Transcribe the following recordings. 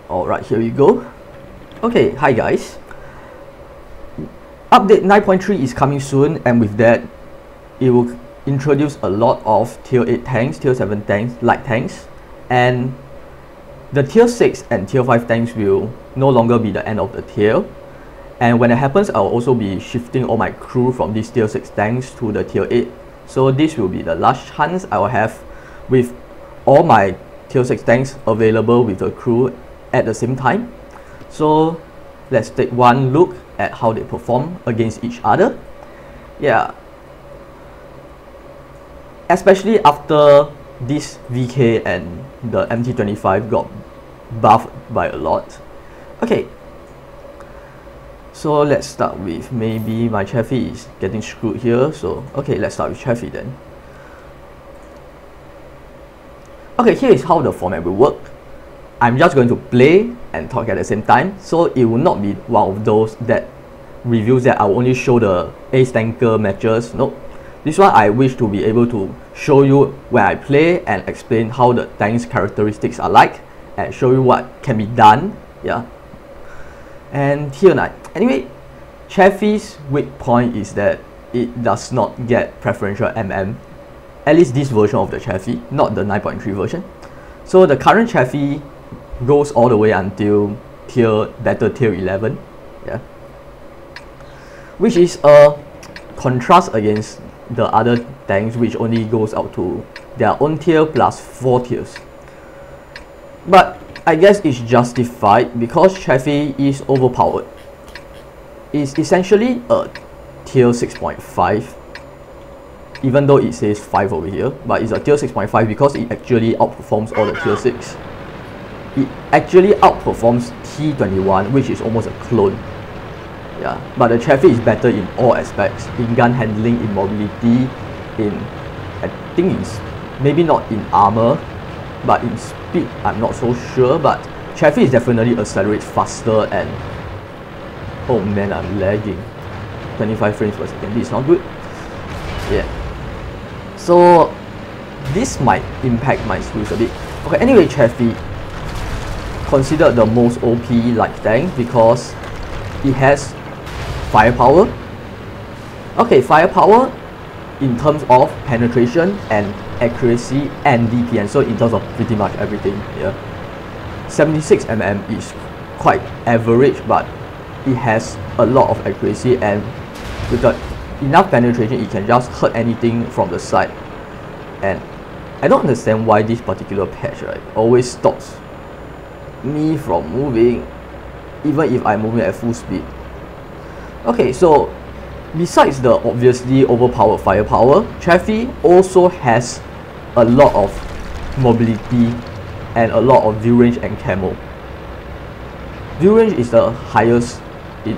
Alright, here we go. Okay, hi guys. Update 9.3 is coming soon, and with that, it will introduce a lot of tier 8 tanks, tier 7 tanks, light tanks, and the tier 6 and tier 5 tanks will no longer be the end of the tier. And when it happens, I'll also be shifting all my crew from these tier 6 tanks to the tier 8. So this will be the last chance I will have with all my tier 6 tanks available with the crew at the same time. So let's take one look at how they perform against each other. Yeah, especially after this VK and the MT25 got buffed by a lot. Okay, so let's start with, maybe my Chaffee is getting screwed here, so okay, let's start with Chaffee then. Okay, here is how the format will work. I'm just going to play and talk at the same time, so it will not be one of those that reviews that I will only show the ace tanker matches. Nope. This one I wish to be able to show you when I play and explain how the tank's characteristics are like and show you what can be done. Yeah. And here now, anyway, Chaffee's weak point is that it does not get preferential MM. At least this version of the Chaffee, not the 9.3 version. So the current Chaffee goes all the way until better tier 11, yeah, which is a contrast against the other tanks, which only goes out to their own tier plus 4 tiers. But I guess it's justified because Chaffee is overpowered. It's essentially a tier 6.5, even though it says 5 over here, but it's a tier 6.5 because it actually outperforms all the tier 6. It actually outperforms T21, which is almost a clone. Yeah, but the Chaffee is better in all aspects, in gun handling, in mobility, in, I think it's maybe not in armor, but in speed I'm not so sure, but Chaffee is definitely accelerates faster. And oh man, I'm lagging, 25 frames per second, this is not good. Yeah, so this might impact my skills a bit. Okay, anyway, Chaffee considered the most OP light tank because it has firepower. Okay, firepower in terms of penetration and accuracy and DPM, so in terms of pretty much everything. Yeah, 76mm is quite average, but it has a lot of accuracy, and with the enough penetration it can just hurt anything from the side. And I don't understand why this particular patch, right, always stops me from moving even if I'm moving at full speed. Okay, so besides the obviously overpowered firepower, Chaffee also has a lot of mobility and a lot of view range and camo. View range is the highest in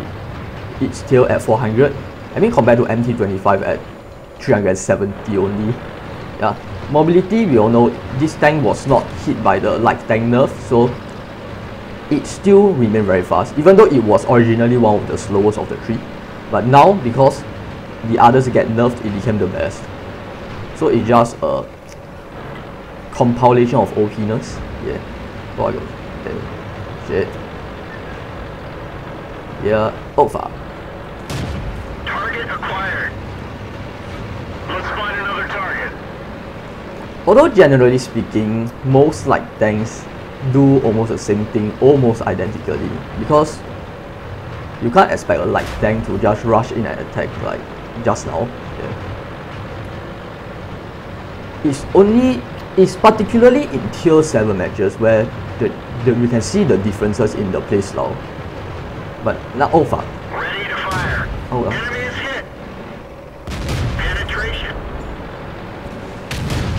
its tier at 400. I mean, compared to MT25 at 370 only. Yeah, mobility, we all know this tank was not hit by the light tank nerf, so it still remained very fast, even though it was originally one of the slowest of the three. But now, because the others get nerfed, it became the best. So it's just a compilation of OP-ness. Yeah. Oh, I go. Shit. Yeah. Oh, fuck. Target acquired. Let's find another target. Although generally speaking, most light tanks do almost the same thing, almost identically, because you can't expect a light tank to just rush in and attack like just now. Yeah. It's particularly in tier 7 matches where you can see the differences in the playstyle. But now, oh fuck. Ready to fire. Oh well. Enemy is hit. Penetration.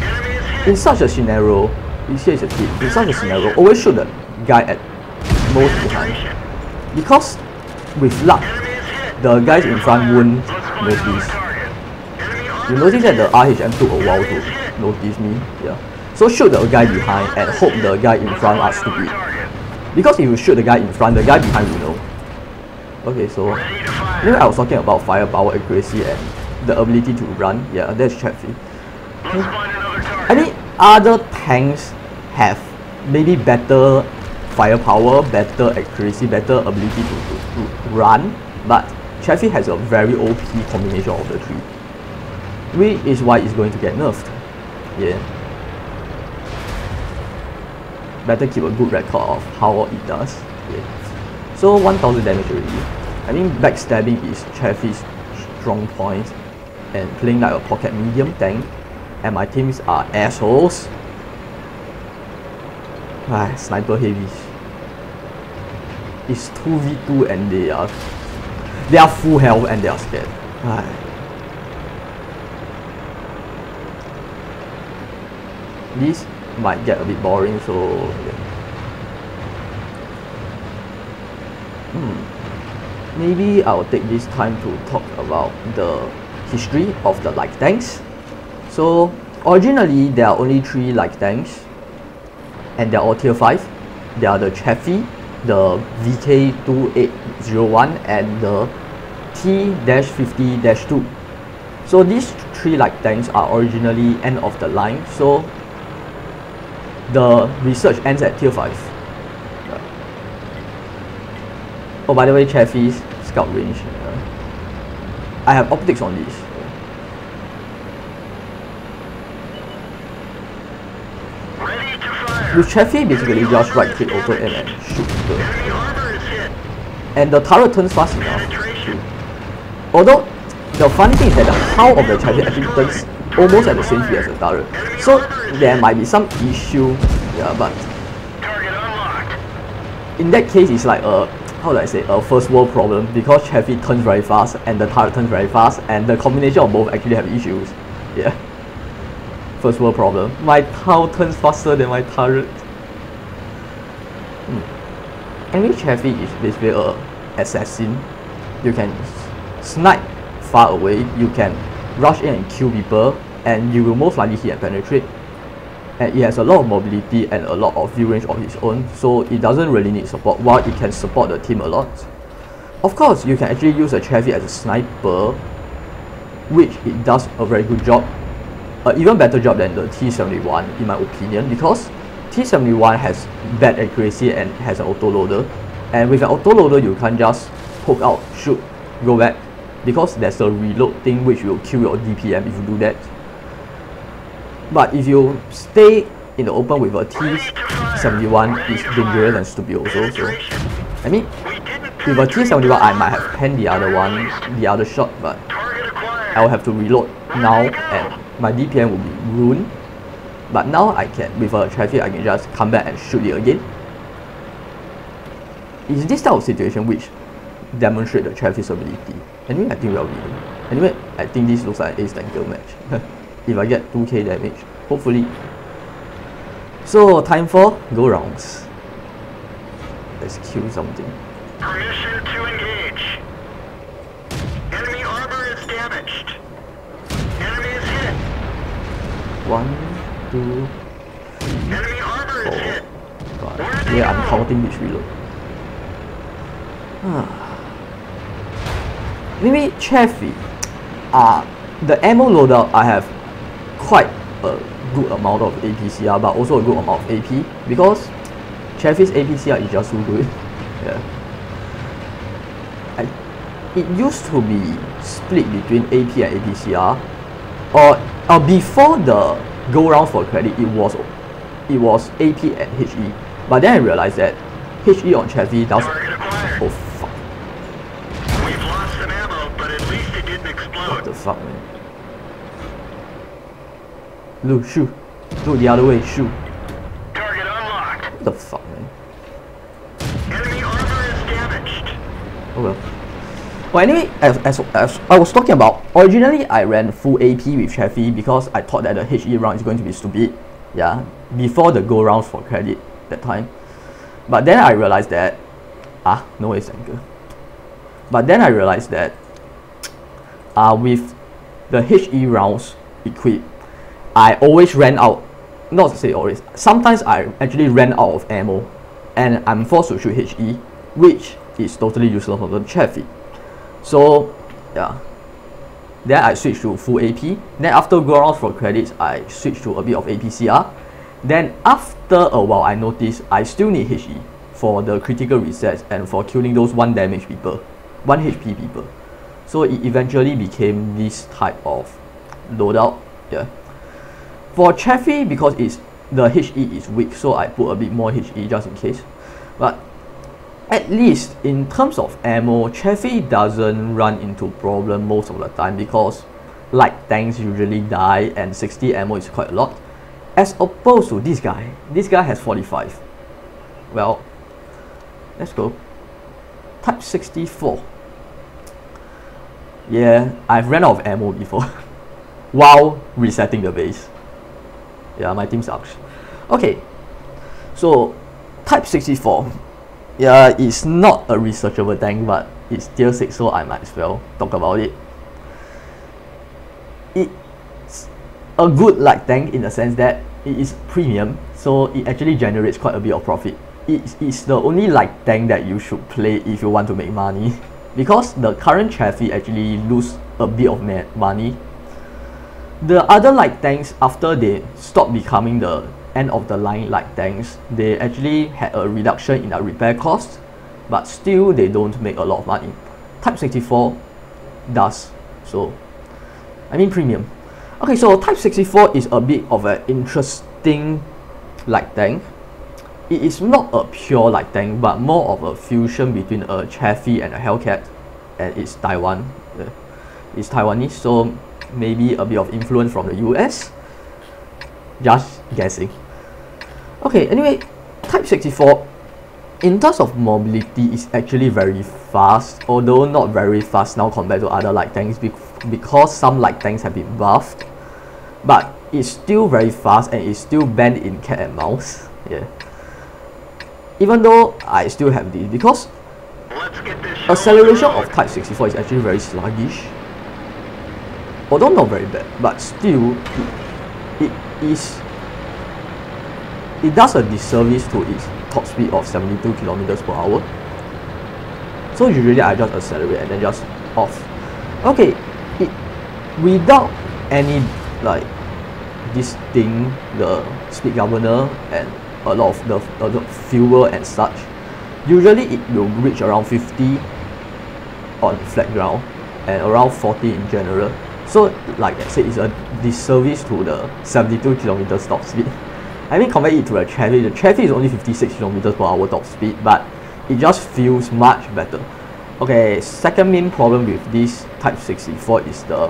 Enemy is hit. In such a scenario, here is a tip. In such a scenario, always shoot the guy at most behind, because with luck, the guys in front won't notice. You notice that the RHM took a while to notice me. Yeah. So shoot the guy behind and hope the guy in front are stupid. Because if you shoot the guy in front, the guy behind will know. Okay, so anyway, I was talking about firepower, accuracy, and the ability to run. Yeah, that's Chaffee. I mean, other tanks have maybe better firepower, better accuracy, better ability to run, but Chaffee has a very OP combination of the three, which is why it's going to get nerfed. Yeah. Better keep a good record of how it does. Yeah. So 1000 damage already. I think backstabbing is Chaffee's strong point, and playing like a pocket medium tank, and my teams are assholes. Sniper heavies. It's 2v2 and they are full health and they are scared. This might get a bit boring, so yeah. Maybe I'll take this time to talk about the history of the light tanks. So originally there are only 3 light tanks, and they're all tier 5. They are the Chaffee, the VK2801, and the T-50-2. So these 3 light tanks are originally end of the line, so the research ends at tier 5. Oh, by the way, Chaffee's scout range. I have optics on these. With Chaffee, basically just right click auto aim and shoot people. And the turret turns fast enough too. Although the funny thing is that the hull of the Chaffee actually turns almost at the same speed as the turret. So there might be some issue, yeah, but in that case it's like a, how do I say, a first world problem, because Chaffee turns very fast and the turret turns very fast, and the combination of both actually have issues. Yeah. First world problem. My hull turns faster than my turret. Enemy Chaffee is basically a assassin. You can snipe far away, you can rush in and kill people, and you will most likely hit and penetrate. And it has a lot of mobility and a lot of view range of its own, so it doesn't really need support, while it can support the team a lot. Of course, you can actually use a Chaffee as a sniper, which it does a very good job. Even better job than the T-71 in my opinion, because T-71 has bad accuracy and has an autoloader, and with an autoloader you can't just poke out, shoot, go back, because there's a reload thing which will kill your DPM if you do that. But if you stay in the open with a T-71, it's dangerous and stupid also. So I mean, with a T-71 I might have penned the other shot, but I'll have to reload now and my DPM will be ruined. But now I can, with a Chaffee, I can just come back and shoot it again. It's this type of situation which demonstrate the Chaffee's ability. Anyway, I think we are winning. Anyway, I think this looks like an ace tanker match. If I get 2k damage, hopefully. So time for go rounds. Let's kill something. Permission to engage. Enemy armor is damaged. Enemy is hit. 1, 2, 3, Enemy armor is hit. 4, 5. Yeah, I'm counting each reload. Maybe Chaffee. The ammo loadout, I have quite a good amount of APCR, but also a good amount of AP, because Chaffee's APCR is just so good. Yeah. It used to be split between AP and APCR, or before the go rounds for credit, it was AP and HE. But then I realized that HE on Chaffee does. Oh fuck! We've lost some ammo, but at least it didn't explode. What the fuck, man? Look, shoot! Look the other way, shoot! Target unlocked. What the fuck, man? Enemy armor is damaged. Oh well. Well, anyway, as I was talking about, originally I ran full AP with Chaffee because I thought that the HE round is going to be stupid. Yeah, before the go rounds for credit that time. But then I realized that no ace tanker. But then I realized that with the HE rounds equipped, I always ran out. Not to say always. Sometimes I actually ran out of ammo, and I'm forced to shoot HE, which is totally useless for the Chaffee. So yeah, then I switched to full AP. Then after go rounds for credits, I switched to a bit of APCR. Then after a while, I noticed I still need HE. for the critical resets and for killing those 1 damage people, 1 HP people. So it eventually became this type of loadout. Yeah. For Chaffee, because the HE is weak, so I put a bit more HE just in case. But at least in terms of ammo, Chaffee doesn't run into problem most of the time because light tanks usually die and 60 ammo is quite a lot. As opposed to this guy has 45. Well, let's go. Type 64. Yeah, I've ran out of ammo before while resetting the base. Yeah, my team sucks. Okay, so Type 64. Yeah, it's not a researchable tank, but it's tier 6, so I might as well talk about it. It's a good light tank in the sense that it is premium, so it actually generates quite a bit of profit. It's the only light tank that you should play if you want to make money, because the current Chaffee actually lose a bit of money. The other light tanks, after they stopped becoming the end of the line light tanks, they actually had a reduction in their repair cost, but still they don't make a lot of money. Type 64 does, so I mean premium. Okay, so Type 64 is a bit of an interesting light tank. It is not a pure light tank, but more of a fusion between a Chaffee and a Hellcat, and it's Taiwan. It's Taiwanese, so maybe a bit of influence from the US. Just guessing. Okay, anyway, Type 64, in terms of mobility, is actually very fast, although not very fast now compared to other light tanks because some light tanks have been buffed. But it's still very fast and it's still banned in cat and mouse. Yeah. Even though I still have this, because acceleration of Type 64 is actually very sluggish. Although not very bad, but still it does a disservice to its top speed of 72 kilometers per hour. So usually I just accelerate and then just off. Okay, without any like this thing, the speed governor and a lot of the fuel and such, usually it will reach around 50 on flat ground and around 40 in general. So like I said, it's a disservice to the 72 kilometers top speed. I mean, compare it to the Chaffee is only 56 kilometers per hour top speed, but it just feels much better. Okay, second main problem with this Type 64 is the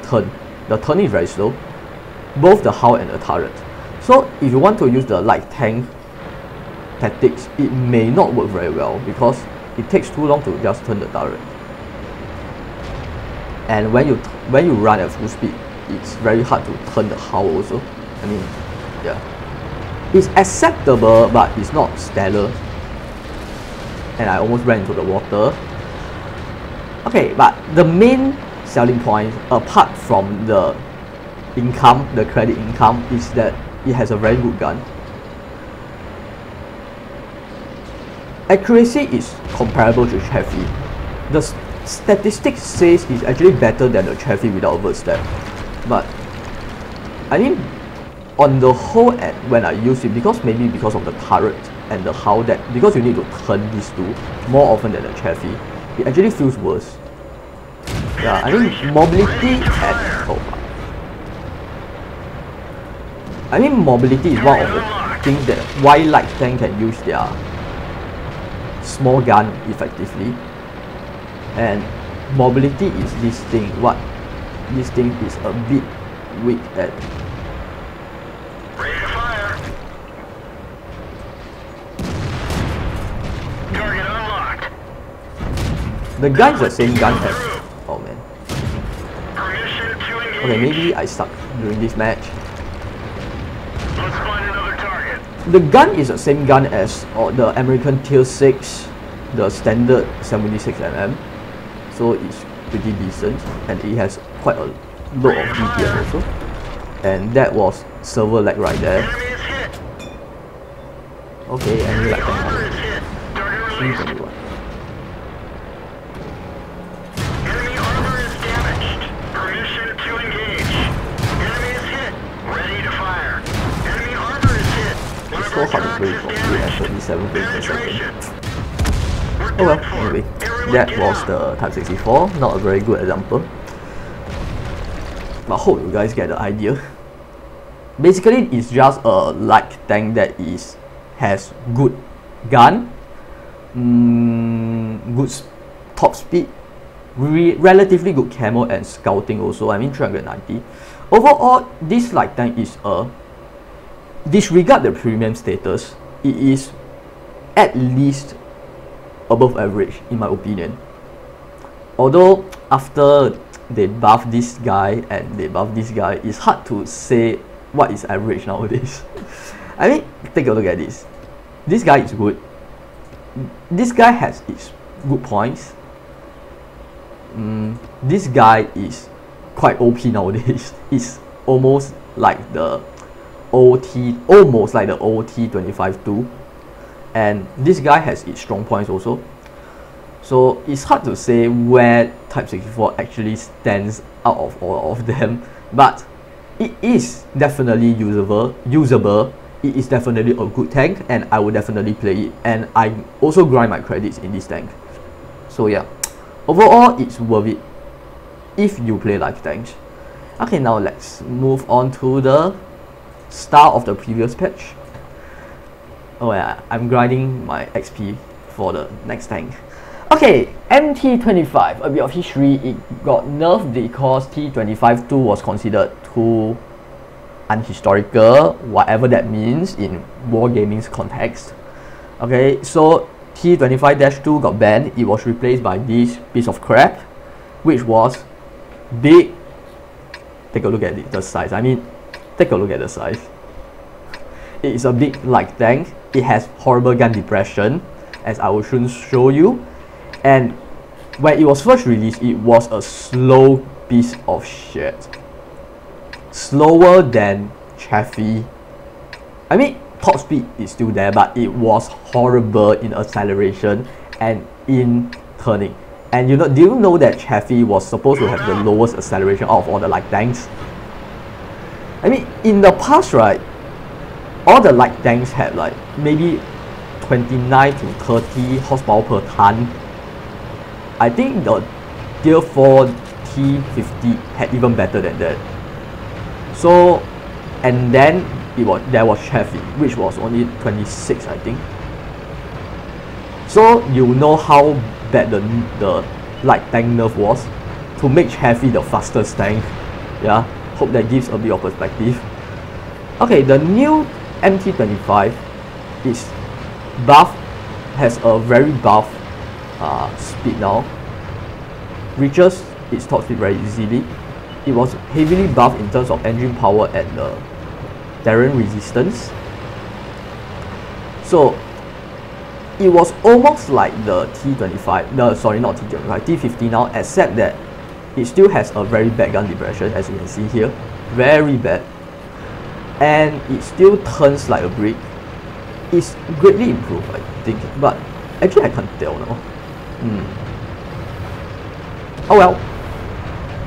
turn. The turn is very slow, both the hull and the turret. So if you want to use the light tank tactics, it may not work very well because it takes too long to just turn the turret. And when you run at full speed, it's very hard to turn the hull also. I mean, yeah. It's acceptable, but it's not stellar. And I almost ran into the water. Okay, but the main selling point, apart from the income, the credit income, is that it has a very good gun. Accuracy is comparable to Chaffee. The statistics says it's actually better than the Chaffee without overt stab. But I mean, on the whole, when I use it, maybe because of the turret and the hull, because you need to turn these two more often than the Chaffee, it actually feels worse. Yeah, I mean mobility is one of the things that why light tank can use their small gun effectively, and mobility is this thing. What this thing is a bit weak at. Ready to fire. Target unlocked. The gun is the same gun as. Oh man. Permission to engage. Okay, maybe I suck during this match. Let's find another target. The gun is the same gun as the American Tier 6, the standard 76mm. So it's pretty decent, and it has quite a lot of DPM also. And that was server lag right there. Enemy is hit. Okay, enemy lag Armor is hit. Target released. 321. Enemy armor is damaged. Permission to engage. Enemy is hit. Ready to fire. Enemy armor is hit. One It's of so our hard to trucks play is from here at damaged. 37 frames per second. Oh well, anyway, that was the Type 64, not a very good example. But I hope you guys get the idea. Basically, it's just a light tank that has good gun, good top speed, relatively good camo and scouting also. I mean 390. Overall, this light tank is disregard the premium status, it is at least above average in my opinion. Although after they buff this guy and they buff this guy, it's hard to say what is average nowadays. I mean, take a look at this. This guy is good. This guy has its good points. This guy is quite OP nowadays. It's almost like the OT 25-2, and this guy has its strong points also. So it's hard to say where Type 64 actually stands out of all of them, but it is definitely usable. It is definitely a good tank, and I will definitely play it, and I also grind my credits in this tank. So yeah, overall it's worth it if you play like tanks. Okay, now let's move on to the star of the previous patch. Oh yeah, I'm grinding my XP for the next tank. Okay, MT25, a bit of history. It got nerfed because T25-2 was considered too unhistorical, whatever that means in wargaming's context. Okay, so T25-2 got banned. It was replaced by this piece of crap, which was big. Take a look at the size. I mean, take a look at the size. It is a big light tank. It has horrible gun depression, as I will soon show you. And when it was first released, it was a slow piece of shit. Slower than Chaffee. I mean, top speed is still there, but it was horrible in acceleration and in turning. And do you know that Chaffee was supposed to have the lowest acceleration out of all the light tanks? I mean, in the past, right, all the light tanks had like maybe 29 to 30 horsepower per ton. I think the Tier 4 T50 had even better than that. So, and then there was Chaffee, which was only 26, I think. So you know how bad the light tank nerf was to make Chaffee the fastest tank. Yeah, hope that gives a bit of perspective. Okay, the new MT25 is has a very buff speed now. Reaches its top speed very easily. It was heavily buffed in terms of engine power and terrain resistance. So it was almost like the T25, sorry, not T25, T50 now, except that it still has a very bad gun depression, as you can see here, very bad, and it still turns like a brick. It's greatly improved, I think, but actually I can't tell now. Oh well,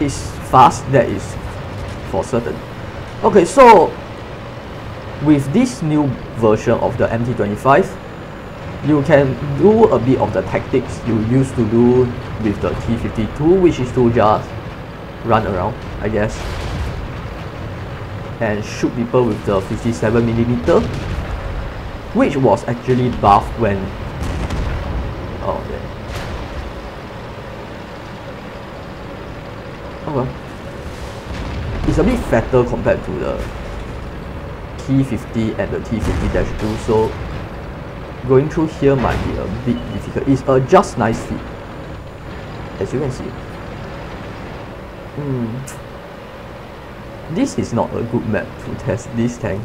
it's fast, that is for certain. Okay, so with this new version of the MT25, you can do a bit of the tactics you used to do with the T52, which is to just run around, I guess, and shoot people with the 57mm, which was actually buffed when it's a bit fatter compared to the T50 and the T50-2, so going through here might be a bit difficult. It's a just nice fit, as you can see. This is not a good map to test this tank.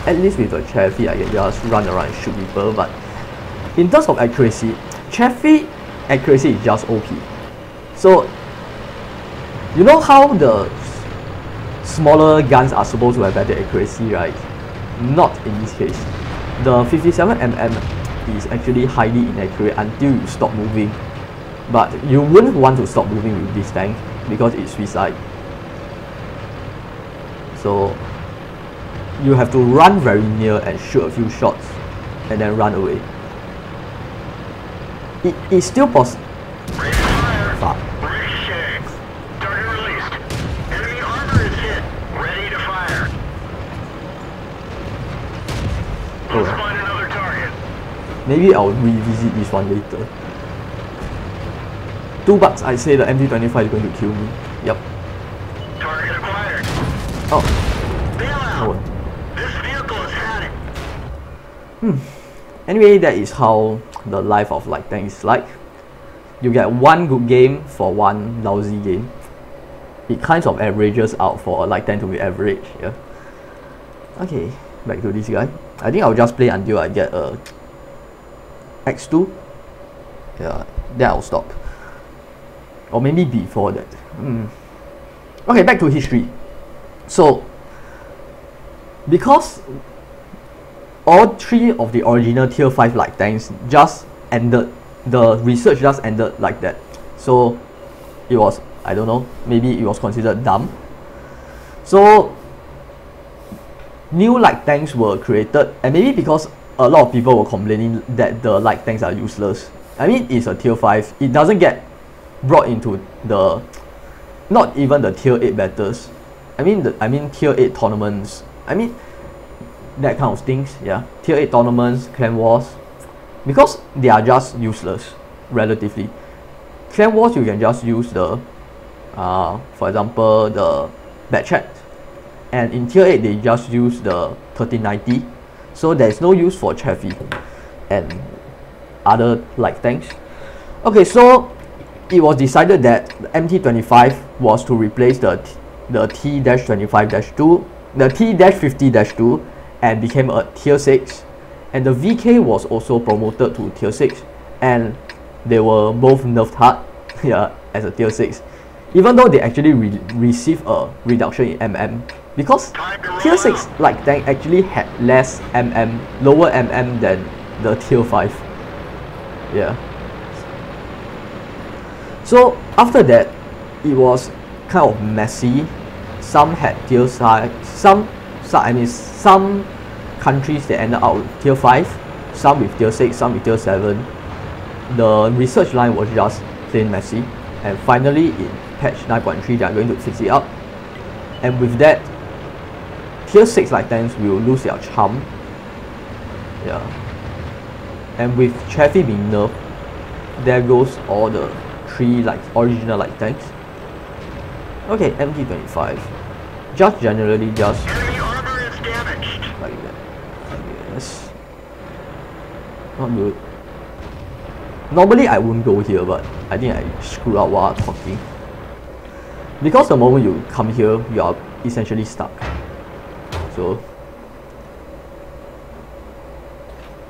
At least with a Chaffee, I can just run around and shoot people, but in terms of accuracy, Chaffee accuracy is just OP. So, you know how the smaller guns are supposed to have better accuracy, right? Not in this case. The 57mm is actually highly inaccurate until you stop moving. But you wouldn't want to stop moving with this tank because it's suicide. So you have to run very near and shoot a few shots and then run away. It's still possible. Ready to fire. Fuck. Ricochet. Target released. Enemy armor is hit. Ready to fire. Let's find another target. Maybe I'll revisit this one later. $2, I say the MT25 is going to kill me. Yep. Target acquired. Oh. Bail out. Oh. This vehicle has had it. Anyway, that is how the life of light tank is like. You get one good game for one lousy game. It kind of averages out for a light tank to be average. Yeah. Okay, back to this guy. I think I'll just play until I get a X2. Yeah, then I'll stop. Or maybe before that. Okay, back to history. So, because all three of the original tier 5 light tanks just ended, the research just ended like that. So, it was, I don't know, maybe it was considered dumb. So, new light tanks were created, and maybe because a lot of people were complaining that the light tanks are useless. I mean, it's a tier 5, it doesn't get brought into the, not even the tier 8 battles. I mean tier 8 tournaments. I mean that kind of things, yeah. Tier 8 tournaments, clan wars, because they are just useless relatively. Clan wars you can just use the for example the back chat, and in tier 8 they just use the 1390, so there is no use for Chaffee and other light tanks. Okay, so it was decided that the MT25 was to replace the T-25-2, the T-50-2, and became a tier 6, and the VK was also promoted to tier 6, and they were both nerfed hard yeah, as a tier 6, even though they actually received a reduction in MM, because tier 6 light tank actually had less MM, lower MM than the tier 5. Yeah. So after that, it was kind of messy. Some had tier 5, some countries that ended up with tier 5, some with tier 6, some with tier 7. The research line was just plain messy, and finally in patch 9.3 they are going to fix it up. And with that, tier 6 light tanks will lose their charm. Yeah. And with Chaffee being nerfed, there goes all the three original light tanks. Okay, MT25. Just generally just Enemy armor is damaged. like that. Yes. Not good. Normally I wouldn't go here, but I think I screwed up while talking. Because the moment you come here, you are essentially stuck. So,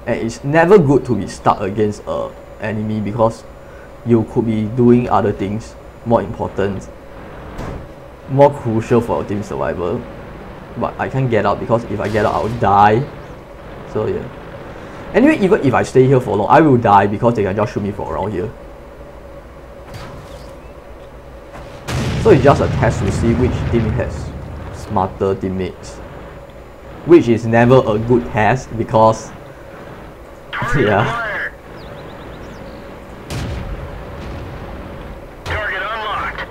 and it's never good to be stuck against a enemy, because you could be doing other things more important, more crucial for team survival. But I can't get out, because if I get out I will die. So yeah. Anyway, even if I stay here for long, I will die because they can just shoot me from around here. So it's just a test to see which team has smarter teammates, which is never a good test, because Target yeah. acquired. Target unlocked.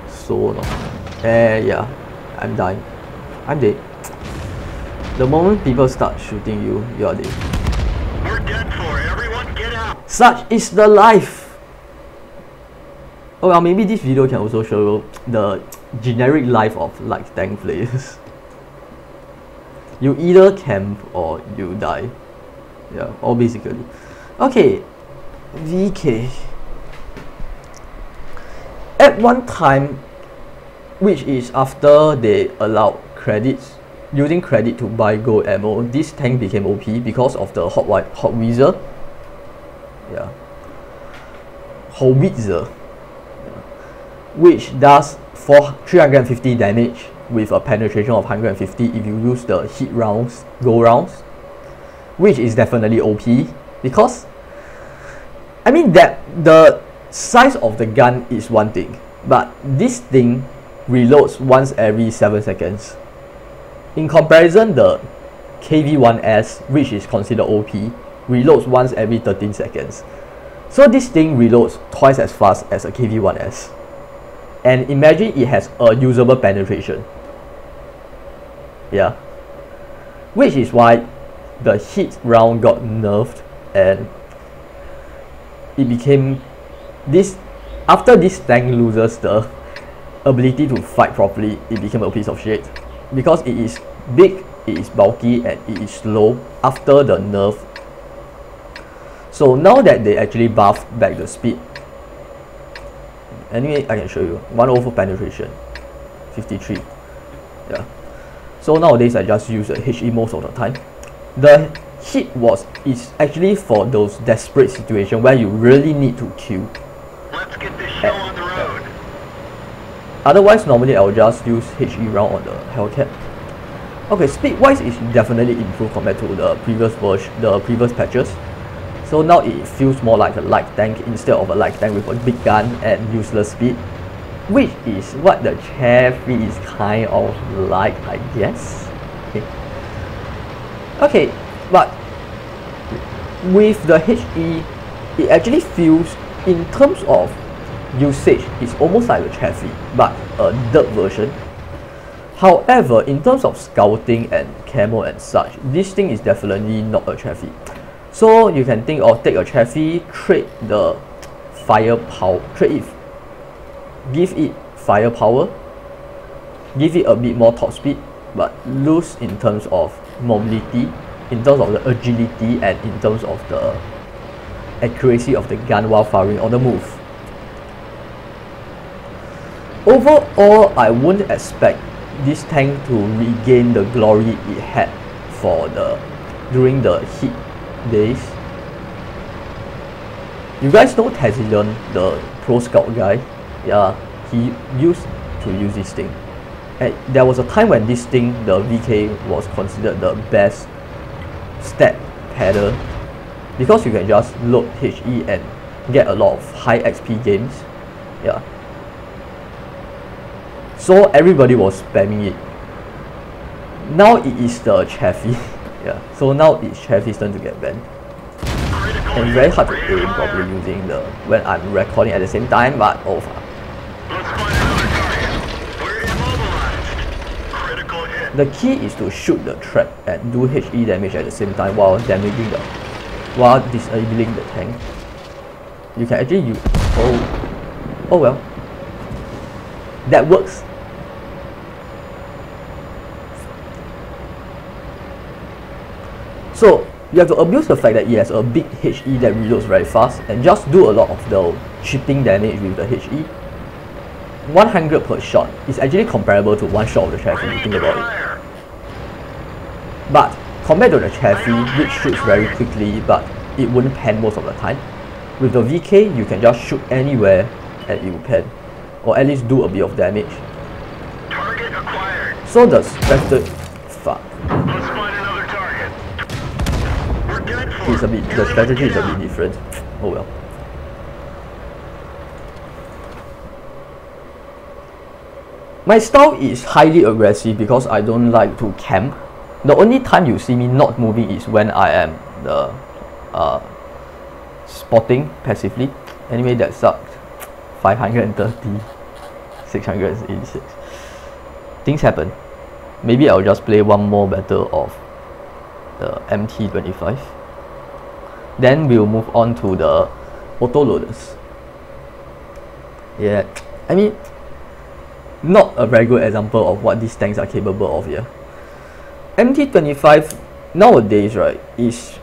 So no. Yeah, I'm dying. I'm dead. The moment people start shooting you, you are dead. We're dead for. Everyone get out. Such is the life. Oh well, maybe this video can also show the generic life of light tank players. You either camp or you die. Yeah, or basically. Okay, VK. At one time, which is after they allowed credits, using credit to buy gold ammo, this tank became OP because of the Howitzer. Yeah. Howitzer. Which does 350 damage with a penetration of 150 if you use the hit rounds, gold rounds, which is definitely OP, because I mean that the size of the gun is one thing, but this thing reloads once every 7 seconds. In comparison, the KV-1S, which is considered OP, reloads once every 13 seconds. So this thing reloads twice as fast as a KV-1S. And imagine it has a usable penetration. Yeah. Which is why the hit round got nerfed, and it became this. After this tank loses the ability to fight properly, it became a piece of shit. Because it is big, it is bulky, and it is slow after the nerf. So now that they actually buffed back the speed, anyway, I can show you. 104 penetration, 53. Yeah. So nowadays I just use a HE most of the time. The hit is actually for those desperate situations where you really need to kill. Let's get this show on the road. Otherwise, normally I will just use HE round on the Hellcat. Okay, speed wise is definitely improved compared to the previous version, the previous patches. So now it feels more like a light tank instead of a light tank with a big gun and useless speed, which is what the Chaffee is kind of like, I guess. Okay, but with the HE, it actually feels, in terms of usage, it's almost like a Chaffee, but a dirt version. However, in terms of scouting and camo and such, this thing is definitely not a Chaffee. So you can think of take a Chaffee, trade the firepower, give it firepower, give it a bit more top speed, but lose in terms of mobility, in terms of the agility, and in terms of the accuracy of the gun while firing on the move. Overall, I wouldn't expect this tank to regain the glory it had for during the hit days. You guys know Tazillion, the pro scout guy? Yeah, he used to use this thing. And there was a time when this thing, the VK, was considered the best stat padder, because you can just load HE and get a lot of high XP games. Yeah. So everybody was spamming it. Now it is the Chaffee. Yeah. So now it's Chaffee's turn to get banned. And it's very hard to aim properly using the when I'm recording at the same time, but Let's find another target. We're immobilized. Critical hit. the key is to shoot the trap and do HE damage at the same time while disabling the tank. You can actually use oh well. That works. So you have to abuse the fact that it has a big HE that reloads very fast and just do a lot of the chipping damage with the HE. 100 per shot is actually comparable to one shot of the Chaffee if you think about it. But compared to the Chaffee, which shoots very quickly but it wouldn't pan most of the time, with the VK you can just shoot anywhere and it will pan, or at least do a bit of damage. Target acquired. So the strategy, fuck. Let's find another target. We're good for It's a bit, the strategy is a bit different. Oh well. My style is highly aggressive because I don't like to camp. The only time you see me not moving is when I am spotting passively. Anyway, that sucked. 530, 686. Things happen. Maybe I'll just play one more battle of the MT25. Then we'll move on to the auto loaders. Yeah, I mean, not a very good example of what these tanks are capable of here. MT25 nowadays, right, is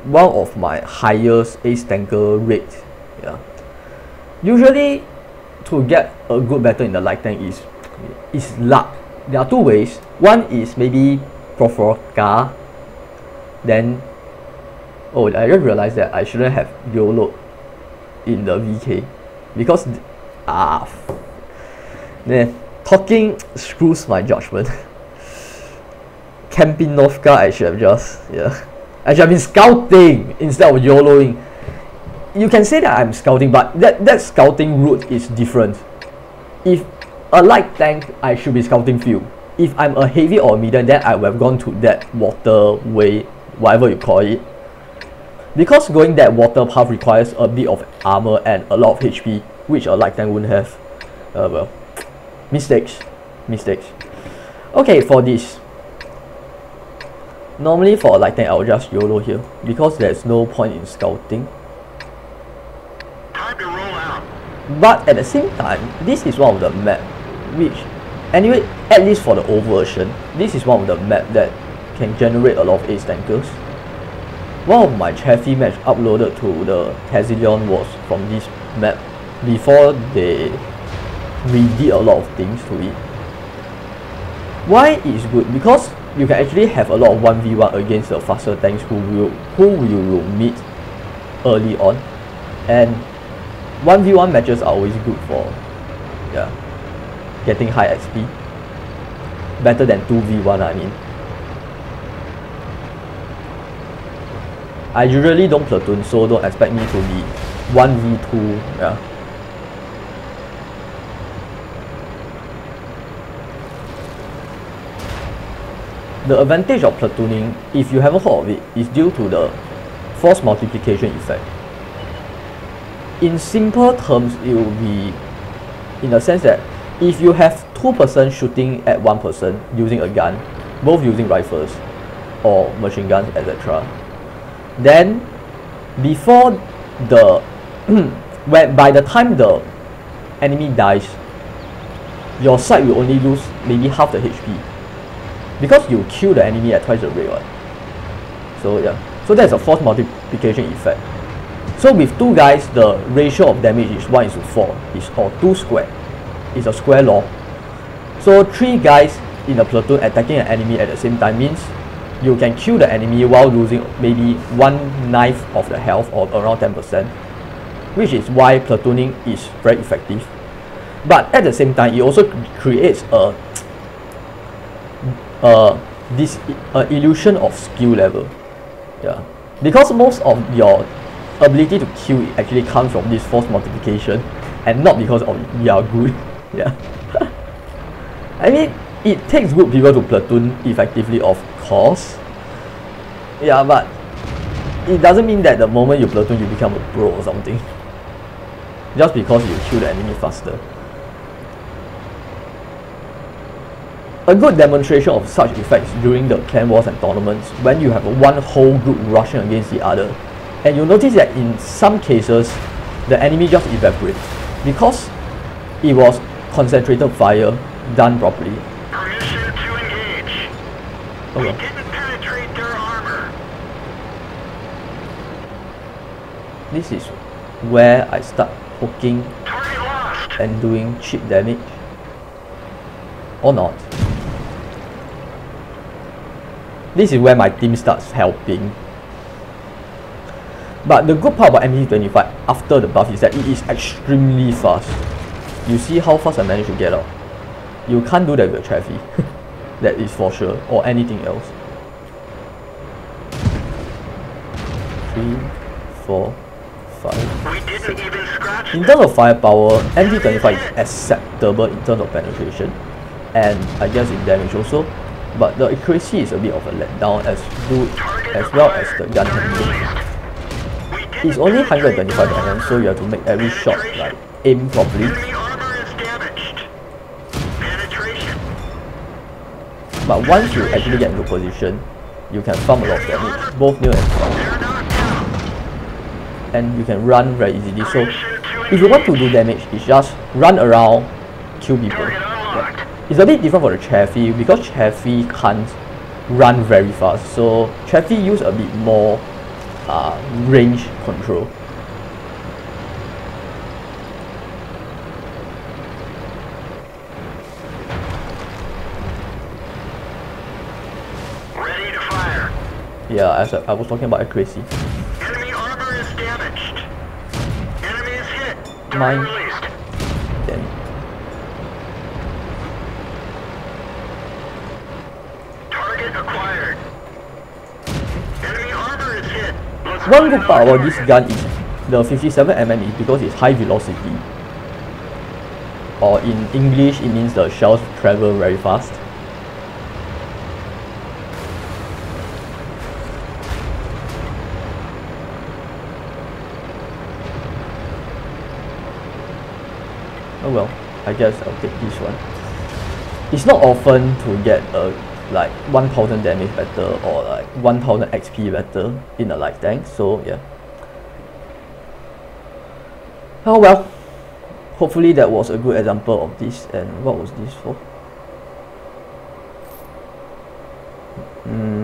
one of my highest ace tanker rates. Yeah. Usually, to get a good battle in the light tank is luck. There are two ways. One is maybe Proforca. Then, oh, I just realized that I shouldn't have YOLO in the VK because then talking screws my judgment. Campinovka, I should have just I should have been scouting instead of YOLOing. You can say that I'm scouting, but that scouting route is different. If A light tank, I should be scouting field. If I'm a heavy or a medium, then I would have gone to that waterway, whatever you call it. Because going that water path requires a bit of armor and a lot of HP, which a light tank wouldn't have. Well, mistakes. Okay, for this. Normally for a light tank, I'll just YOLO here, because there's no point in scouting. Time to roll out. But at the same time, this is one of the map which, anyway, at least for the old version, this is one of the map that can generate a lot of ace tankers. One of my Chaffee match uploaded to the Tazillion was from this map before they redid a lot of things to it. Why it's good? Because you can actually have a lot of 1v1 against the faster tanks who you will meet early on, and 1v1 matches are always good for getting high XP. Better than 2v1, I mean. I usually don't platoon, so don't expect me to be 1v2. Yeah. The advantage of platooning, if you haven't heard of it, is due to the force multiplication effect. In simple terms, it will be in the sense that if you have 2 persons shooting at 1 person using a gun, both using rifles or machine guns, etc., then before the by the time the enemy dies, your side will only lose maybe half the HP, because you kill the enemy at twice the rate, right? So yeah, so there's a force multiplication effect. So with 2 guys, the ratio of damage is 1:4, or 2 squared. It's a square law. So 3 guys in a platoon attacking an enemy at the same time means you can kill the enemy while losing maybe 1/9 of the health, or around 10%, which is why platooning is very effective. But at the same time, it also creates this illusion of skill level. Yeah, because most of your ability to kill actually comes from this force multiplication, and not because of you are good. Yeah. I mean, it takes good people to platoon effectively, of course. Yeah, but it doesn't mean that the moment you platoon you become a pro or something, just because you kill the enemy faster. A good demonstration of such effects during the clan wars and tournaments, when you have one whole group rushing against the other, and you'll notice that in some cases the enemy just evaporates because it was concentrated fire done properly. Permission to engage. We Okay. didn't penetrate their armor. This is where I start poking Target lost. and doing cheap damage, or not. This is where my team starts helping. But the good part about MT25 after the buff is that it is extremely fast. You see how fast I managed to get out. You can't do that with a Chaffee. That is for sure, or anything else. 3, 4, 5, We didn't 6. even scratch In them. terms of firepower, MT25 is acceptable in terms of penetration, and I guess in damage also. But the accuracy is a bit of a letdown, as well as the gun handling. It's only 125 mm, so you have to make every shot like aim properly. Enemy armor is damaged. Penetration. But once you actually get into position, you can farm a lot of damage, both near and far. They're knocked down. And you can run very easily. So if you want to do damage, it's just run around, kill people. Target unlocked. Yeah. It's a bit different for the Chaffee, because Chaffee can't run very fast. So Chaffee use a bit more range control. Ready to fire. Yeah, as I was talking about accuracy. Enemy armor is damaged. Enemy is hit. Mine. Target released. Then Target acquired. Enemy armor is hit. Let's one find good part another about this target. gun is the 57 mm is because it's high velocity. or in English it means the shells travel very fast. Oh well, I guess I'll take this one. It's not often to get a like 1000 damage better or like 1000 XP better in a light tank, so yeah. Oh well, hopefully that was a good example of this. And what was this for?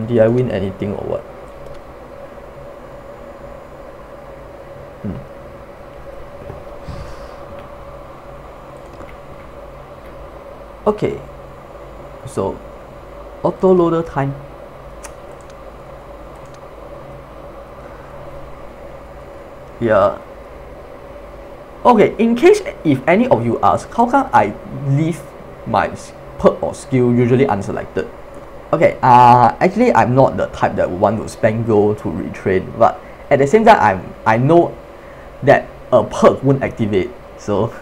Did I win anything or what? Okay, so auto loader time. Yeah. Okay, in case if any of you ask, how come I leave my perk or skill usually unselected? Okay, actually I'm not the type that would want to spend gold to retrain, but at the same time I know that a perk won't activate, so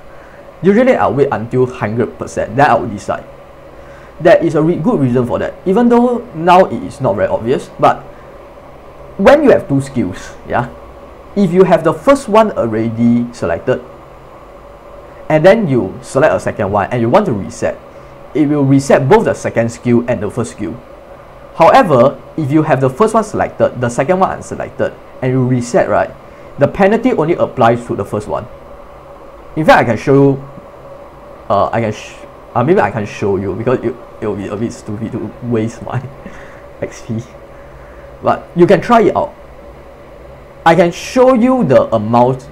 usually I'll wait until 100%, then I will decide. There is a good reason for that, even though now it is not very obvious, but when you have two skills, yeah, if you have the first one already selected, and then you select a second one and you want to reset, it will reset both the second skill and the first skill. However, if you have the first one selected, the second one unselected, and you reset, right, the penalty only applies to the first one. In fact, I can show you, maybe I can show you because it will be a bit stupid to waste my XP. But you can try it out. I can show you the amount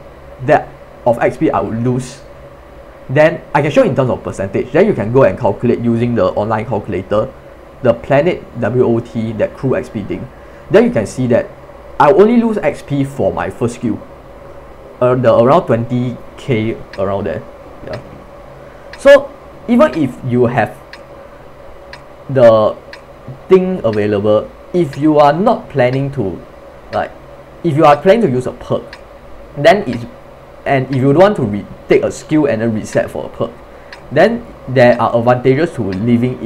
that of XP I would lose. Then I can show in terms of percentage. Then you can go and calculate using the online calculator, the planet WOT, that crew XP thing. Then you can see that I only lose XP for my first skill. The around 20k around there. Yeah. So even if you have the thing available, if you are not planning to, like, if you are planning to use a perk, then and if you don't want to take a skill and then reset for a perk, then there are advantages to leaving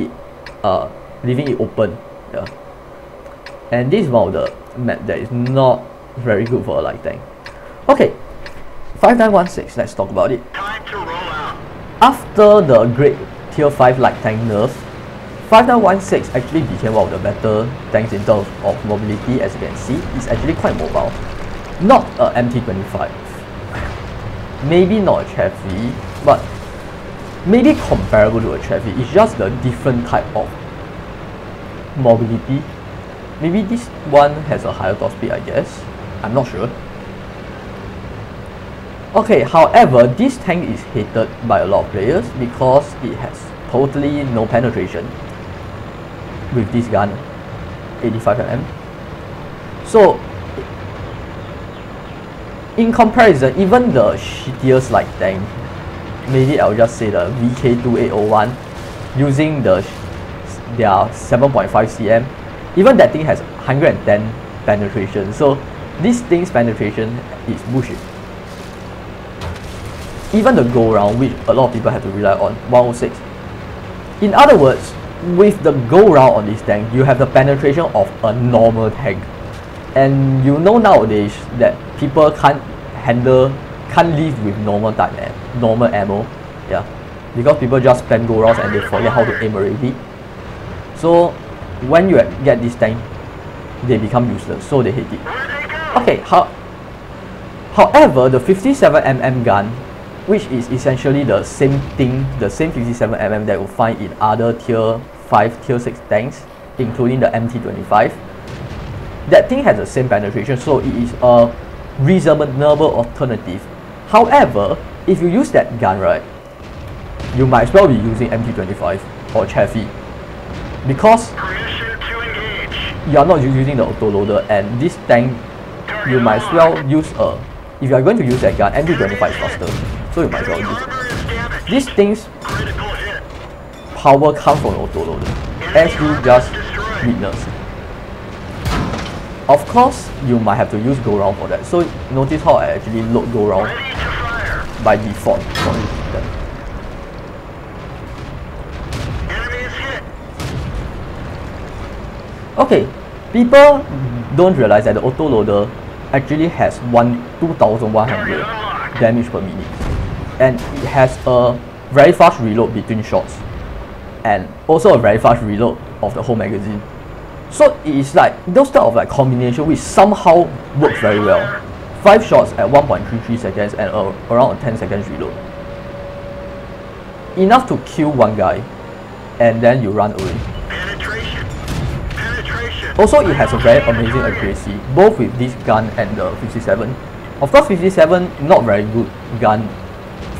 it open. Yeah. And this is one of the map that is not very good for a light tank. Okay, 5916, let's talk about it. Time to roll out. After the great tier 5 light tank nerf, 5916 actually became one of the better tanks in terms of mobility. As you can see, it's actually quite mobile. Not a MT25, maybe not a Chaffee, but maybe comparable to a Chaffee. It's just the different type of mobility. Maybe this one has a higher top speed, I guess. I'm not sure. Okay, however, this tank is hated by a lot of players because it has totally no penetration with this gun, 85mm. So in comparison, even the shittiest light tank, maybe I'll just say the VK2801, using their 7.5 cm, even that thing has 110 penetration. So this thing's penetration is bullshit. Even the go round, which a lot of people have to rely on, 106. In other words, with the go round on this tank, you have the penetration of a normal tank. And you know nowadays that people can't live with normal ammo, yeah, because people just spam go rounds and they forget how to aim already. So when you get this tank, they become useless, so they hate it. Okay, however, the 57mm gun, which is essentially the same thing, the same 57mm that you'll find in other tier 5, tier 6 tanks, including the MT25, that thing has the same penetration, so it is a reasonable alternative. However, if you use that gun, right, you might as well be using MT25 or Chaffee, because you are not using the autoloader, and this tank, you might as well use if you are going to use that gun, MT25 is faster, so you might as well use it. These things power comes from autoloader, as you just witnessed. Of course, you might have to use go round for that. So notice how I actually load go round by default. Okay, people don't realize that the autoloader actually has 2100 damage per minute, and it has a very fast reload between shots, and also a very fast reload of the whole magazine. So it is like those type of like combination which somehow works very well. 5 shots at 1.33 seconds and around a 10 seconds reload. Enough to kill one guy, and then you run away. Also, it has a very amazing accuracy, both with this gun and the 57. Of course, 57 not very good gun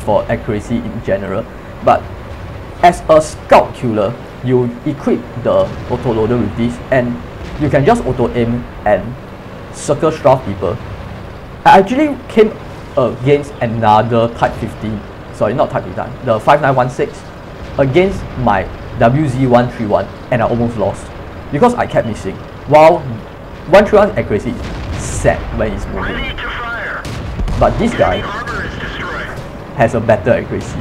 for accuracy in general, but as a scout killer, you equip the autoloader with this, and you can just auto aim and circle strafe people. I actually came against another Type 50, sorry, not Type 50, the 5916 against my WZ131, and I almost lost because I kept missing. While 131's accuracy is set when it's moving, but this guy has a better accuracy.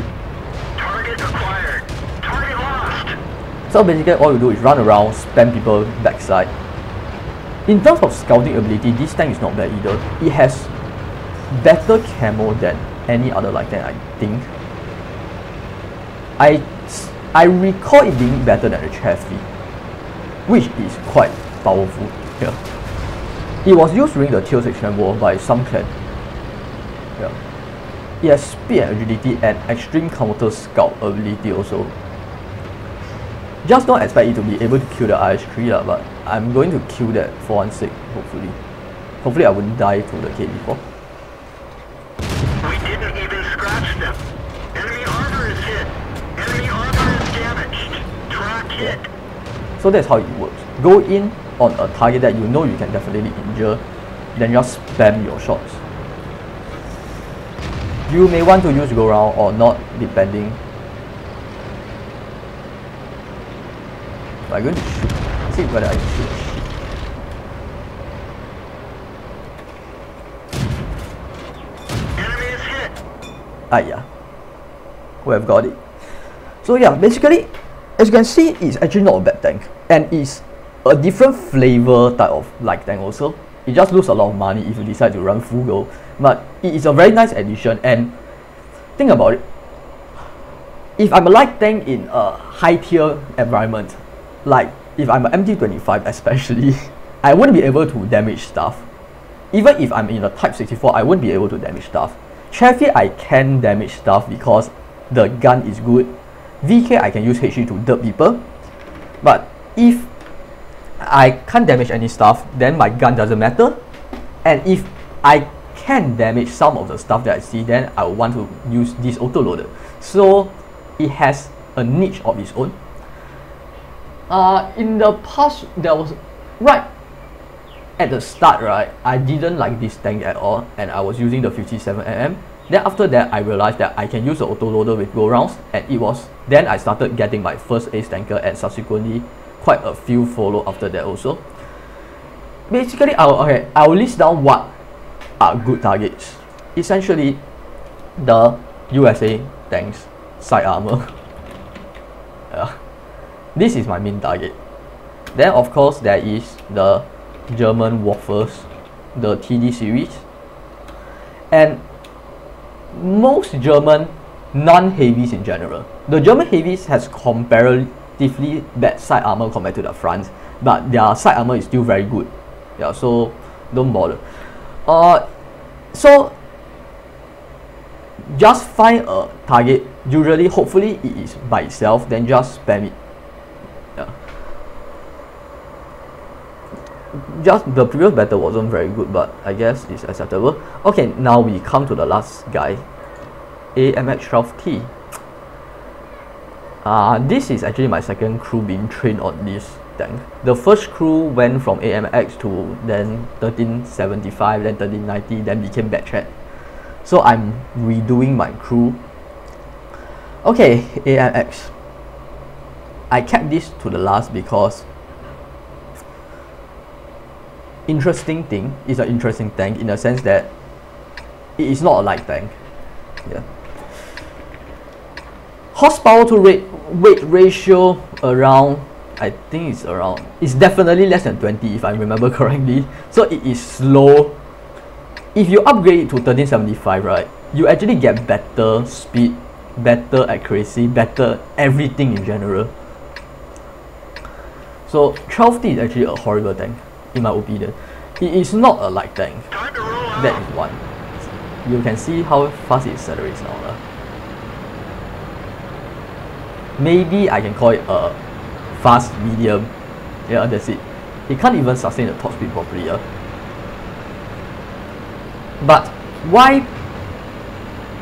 Target acquired. Target lost. So basically all you do is run around, spam people backside. In terms of scouting ability, this tank is not bad either. It has better camo than any other light tank, I think. I recall it being better than the Chaffee, which is quite powerful here. It was used during the Tier 6 war by some clan. Yeah. It has speed and agility and extreme counter scout ability also. Just don't expect it to be able to kill the IS-3 but I'm going to kill that 416 hopefully. Hopefully I wouldn't die to the K-4. We didn't even scratch them. Enemy armor is hit. Enemy armor is damaged. Track hit. So that's how it works. Go in on a target that you know you can definitely injure, then just spam your shots. You may want to use go round or not depending. I'm going to shoot. See whether I can shoot. Enemy is hit. Ah yeah, we have got it. So yeah, basically, as you can see, it's actually not a bad tank, and it's a different flavor type of light tank also. It just loses a lot of money if you decide to run full go, but it is a very nice addition. And think about it, if I'm a light tank in a high tier environment, like if I'm an MT25 especially, I wouldn't be able to damage stuff. Even if I'm in a Type 64, I wouldn't be able to damage stuff. Chaffee, I can damage stuff because the gun is good. VK, I can use HE to dirt people. But if I can't damage any stuff, then my gun doesn't matter. And if I can damage some of the stuff that I see, then I want to use this autoloader. So it has a niche of its own. In the past, there was right at the start, right, I didn't like this tank at all, and I was using the 57mm. Then after that, I realized that I can use the autoloader with go rounds, and it was then I started getting my first ace tanker, and subsequently quite a few follow after that also. Basically, I'll list down what are good targets. Essentially, the USA tanks side armor. This is my main target. Then of course there is the German waffles, the TD series, and most German non-heavies in general. The German heavies has comparatively bad side armor compared to the front, but their side armor is still very good. Yeah, so don't bother. So just find a target. Usually, hopefully it is by itself, then just spam it. Yeah. Just the previous battle wasn't very good, but I guess it's acceptable. Okay, now we come to the last guy, AMX-12T. This is actually my second crew being trained on this tank. The first crew went from AMX to then 1375, then 1390, then became Batchat. So I'm redoing my crew. Okay, AMX. I kept this to the last because interesting thing is an interesting tank in the sense that it is not a light tank. Yeah. Horsepower to weight ratio around I think it's around, it's definitely less than 20 if I remember correctly. So it is slow. If you upgrade it to 1375, right, you actually get better speed, better accuracy, better everything in general. So 12T is actually a horrible tank, in my opinion. It is not a light tank. That is one. You can see how fast it accelerates now. Maybe I can call it a fast medium. Yeah, that's it. It can't even sustain the top speed properly. But why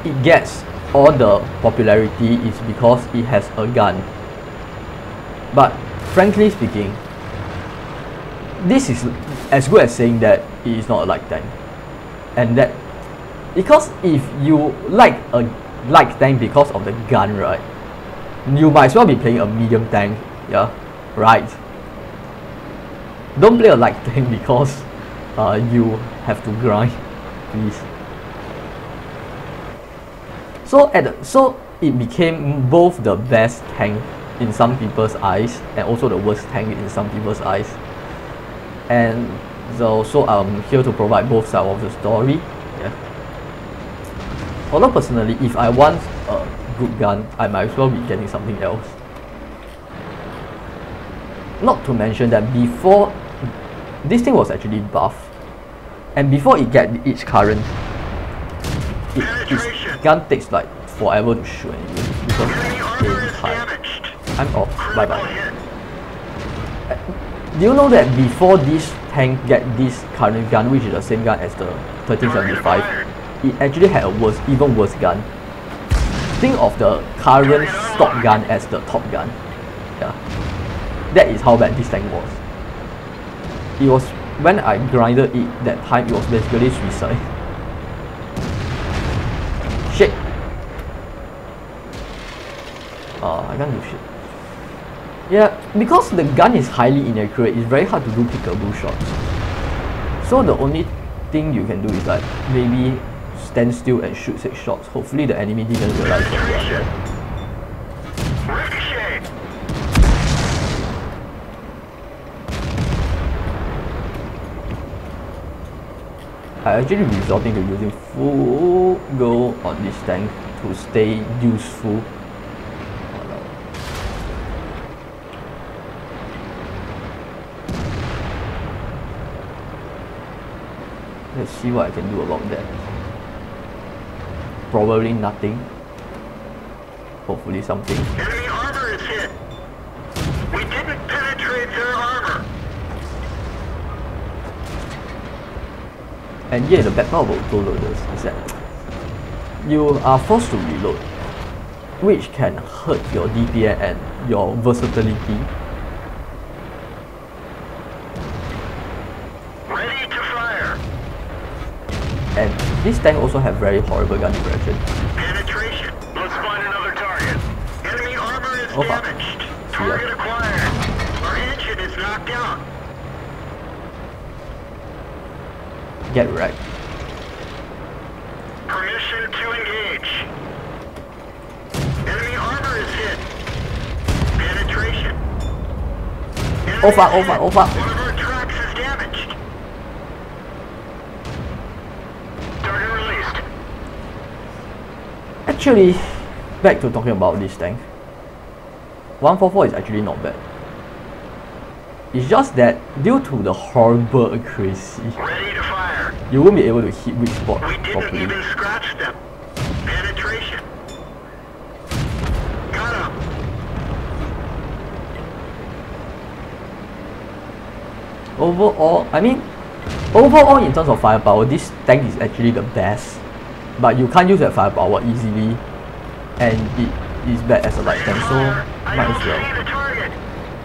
it gets all the popularity is because it has a gun. But frankly speaking, this is as good as saying that it is not a light tank. And that, because if you like a light tank because of the gun, right, you might as well be playing a medium tank, yeah, right? Don't play a light tank because you have to grind, please. So it became both the best tank in some people's eyes and also the worst tank in some people's eyes. And so I'm here to provide both sides of the story. Yeah. Although personally, if I want a good gun, I might as well be getting something else. Not to mention that before, this thing was actually buffed, and before it get its current, its gun takes like forever to shoot anyway because it's high. I'm off. Bye bye. Do you know that before this tank get this current gun, which is the same gun as the 1375, it actually had a even worse gun. Think of the current stock gun as the top gun. Yeah, that is how bad this tank was. It was, when I grinded it that time, it was basically suicide. Shit. I can't do shit. Yeah, because the gun is highly inaccurate, it's very hard to do peekaboo shots. So the only thing you can do is like maybe stand still and shoot 6 shots. Hopefully the enemy didn't realize that you are there. I actually resorting to using full go on this tank to stay useful. Let's see what I can do about that. Probably nothing. Hopefully something. Enemy armor is hit. We didn't penetrate their armor. And yeah, the bad part about autoloaders is that you are forced to reload, which can hurt your DPM and your versatility. Ready to fire. And this tank also have very horrible gun direction. Penetration. Let's find another target. Enemy armor is Oh, fuck. damaged. See ya. Target acquired. Our engine is knocked out. Get wrecked. Permission to engage. Enemy armor is hit. Penetration. Enemy Over. One of our tracks is damaged. Target released. Actually, back to talking about this tank. 144 is actually not bad. It's just that due to the horrible accuracy, Ready to fire. you won't be able to hit which spot We didn't properly. even scratch them. Penetration. Got him. Overall in terms of firepower, this tank is actually the best. But you can't use that firepower easily, and it is bad as a light tank, so I might don't as see well. the target.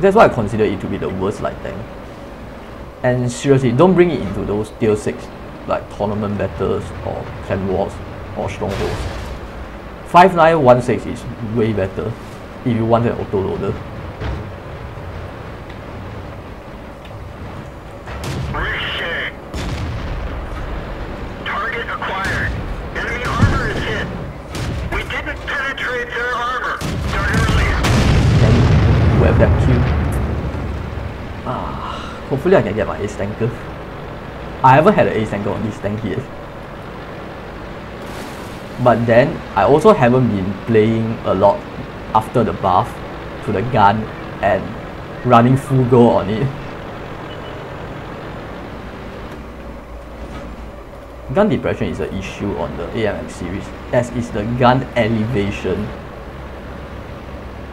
That's why I consider it to be the worst light tank. And seriously, don't bring it into those tier 6 like tournament battles or clan wars or strongholds. 5916 is way better if you want an autoloader. Ricochet. Target acquired. Enemy armor is hit. We didn't penetrate their armor. Target released. And you have that kill. Hopefully I can get my ace tanker. I haven't had an ace tanker on this tank yet. But then, I also haven't been playing a lot after the buff to the gun and running full go on it. Gun depression is an issue on the AMX series, as is the gun elevation.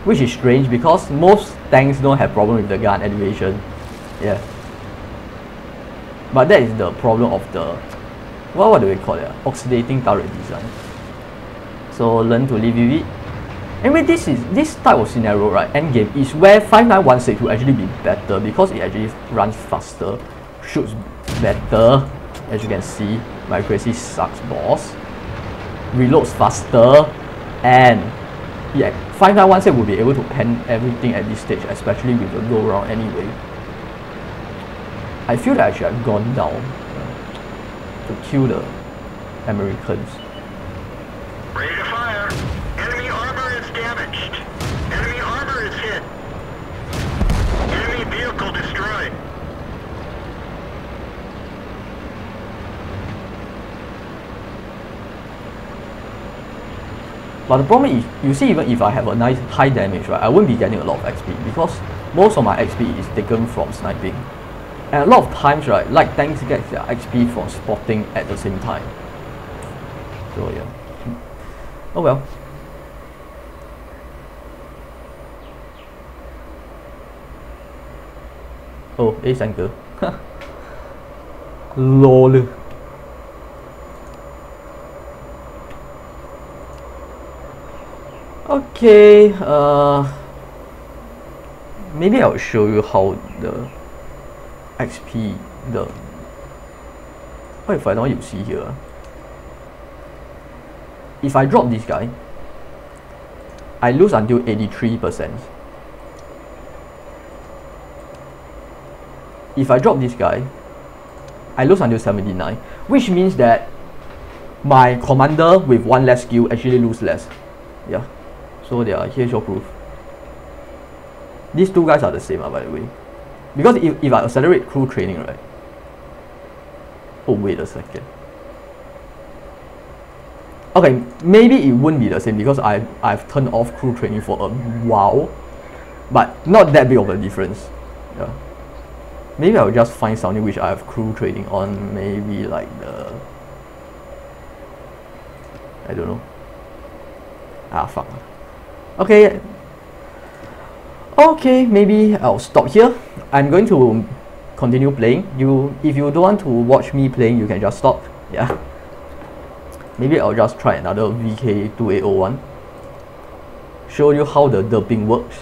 Which is strange because most tanks don't have problem with the gun elevation. Yeah. But that is the problem of the, what do we call it? Oxidating turret design. So learn to live with it. Anyway, this type of scenario, right, endgame, is where 5916 will actually be better because it actually runs faster, shoots better. As you can see, my accuracy sucks balls, reloads faster, and yeah, 5916 will be able to pen everything at this stage, especially with the low round anyway. I feel that I should have gone down to kill the Americans. Ready to fire. Enemy armor is damaged. Enemy armor is hit. Enemy vehicle destroyed. But the problem is, you see, even if I have a nice high damage, right, I won't be getting a lot of XP because most of my XP is taken from sniping. And a lot of times, right, like tanks get their XP from spotting at the same time. So yeah. Oh well. Oh, ace anchor. LOL. Okay, maybe I'll show you how the XP, what if I don't, you see here, if I drop this guy, I lose until 83%. If I drop this guy, I lose until 79, which means that my commander with one less skill actually lose less. Yeah. So they are, here's your proof. These two guys are the same, by the way. Because if I accelerate crew training, right? Oh, wait a second. Okay, maybe it wouldn't be the same because I've turned off crew training for a while. But not that big of a difference. Yeah. Maybe I'll just find something which I have crew training on. Maybe like the, I don't know. Ah, fuck. Okay. Okay, maybe I'll stop here. I'm going to continue playing. If you don't want to watch me playing, you can just stop. Yeah. Maybe I'll just try another VK2801. Show you how the derping works.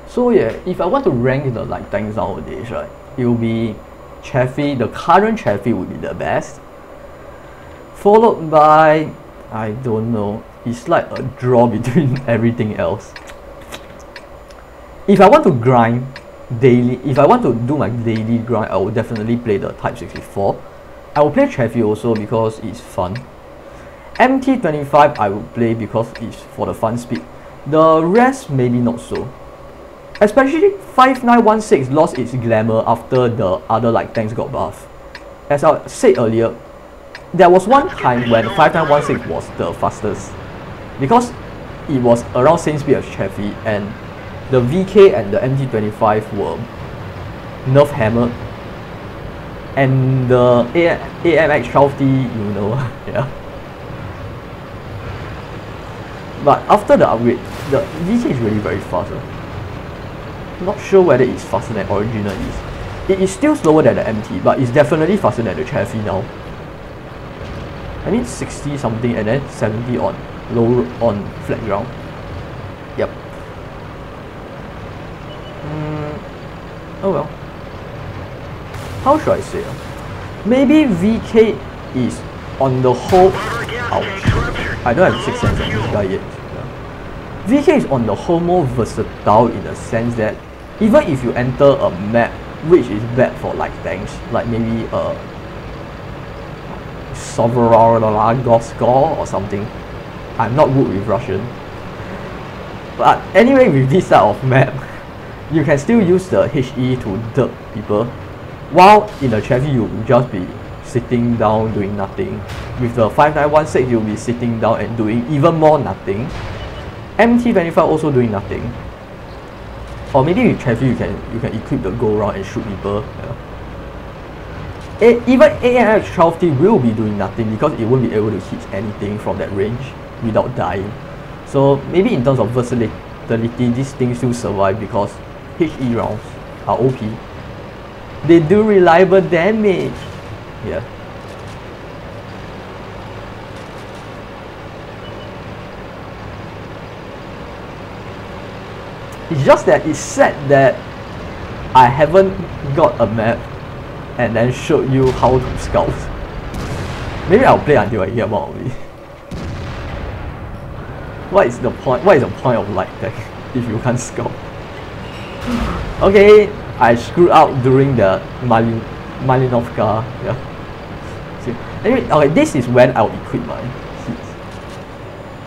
So yeah, if I want to rank the like tanks nowadays, right, it will be Chaffee. The current Chaffee would be the best, followed by, I don't know, it's like a draw between everything else. If I want to grind daily, if I want to do my daily grind, I will definitely play the Type 64. I will play Chaffee also because it's fun. MT25 I will play because it's for the fun speed. The rest maybe not so. Especially 5916 lost its glamour after the other like tanks got buffed. As I said earlier, there was one time when 5916 was the fastest because it was around same speed as Chaffee, and the VK and the MT25 were nerf hammered, and the AMX 12T, you know, yeah. But after the upgrade, the VK is really very fast. Not sure whether it's faster than original is. It is still slower than the MT, but it's definitely faster than the Chaffee now. I mean 60 something and then 70 on low on flat ground. Yep. Oh well. How should I say? Maybe VK is on the whole. Ouch. I don't have 6 cents on this guy yet. VK is on the whole more versatile in the sense that even if you enter a map which is bad for light tanks, like maybe Sovereign or something. I'm not good with Russian. But anyway, with this type of map, you can still use the HE to derp people, while in the Chevy you will just be sitting down doing nothing. With the 5916 you'll be sitting down and doing even more nothing. MT25 also doing nothing. Or maybe with Chevy you can equip the go round and shoot people. Yeah. Even AMX-12T will be doing nothing because it won't be able to hit anything from that range without dying. So maybe in terms of versatility, these things still survive because HE rounds are OP. They do reliable damage. Yeah. It's just that it's sad that I haven't got a map and then showed you how to scout. Maybe I'll play until I get more of it. What is the point of light tech if you can't scout? Okay, I screwed up during the Malinovka. Yeah. See, anyway, okay, this is when I'll equip my hits.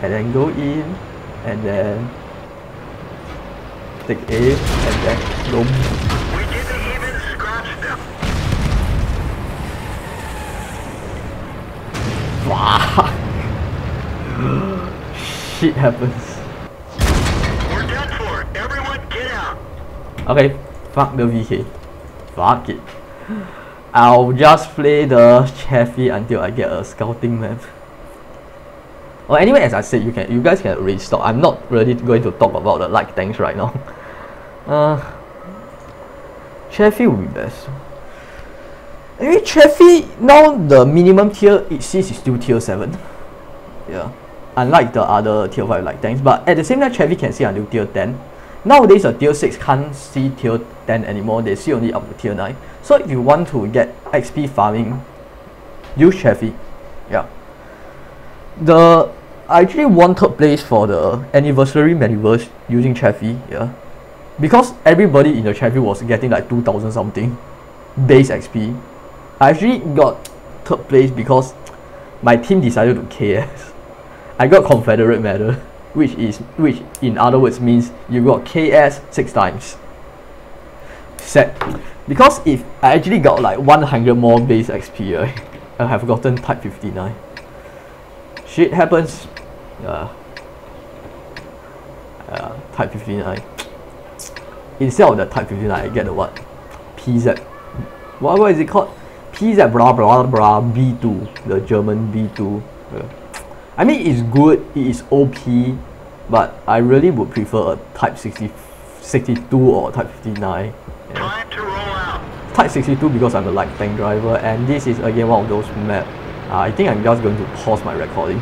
And then go in, and then take aim, and then go. We didn't even scratch them. Wow. Shit happens. We're done for. Everyone get out. Okay, fuck the VK. Fuck it. I'll just play the Chevy until I get a scouting map. Well, anyway, as I said, you guys can already stop. I'm not really going to talk about the light tanks right now. Chevy will be best. Anyway, Chevy now the minimum tier it sees is still tier 7. Yeah. Unlike the other tier 5 light tanks, but at the same time Chevy can see until tier 10. Nowadays a tier 6 can't see tier 10 anymore, they see only up to tier 9. So if you want to get XP farming, use Chevy. Yeah. I actually won third place for the anniversary maneuvers using Chevy, yeah. Because everybody in the Chevy was getting like 2000 something base XP. I actually got third place because my team decided to KS. I got Confederate medal, which in other words means you got KS 6 times. Set. Because if I actually got like 100 more base XP, right, I have gotten type 59. Shit happens. Type 59. Instead of the type 59, I get the what? PZ. What is it called? PZ blah blah blah B2, the German B2. I mean, it's good, it is OP, but I really would prefer a Type 62 or Type 59. Yeah. Time to roll out. Type 62 because I'm a light tank driver, and this is again one of those maps. I think I'm just going to pause my recording.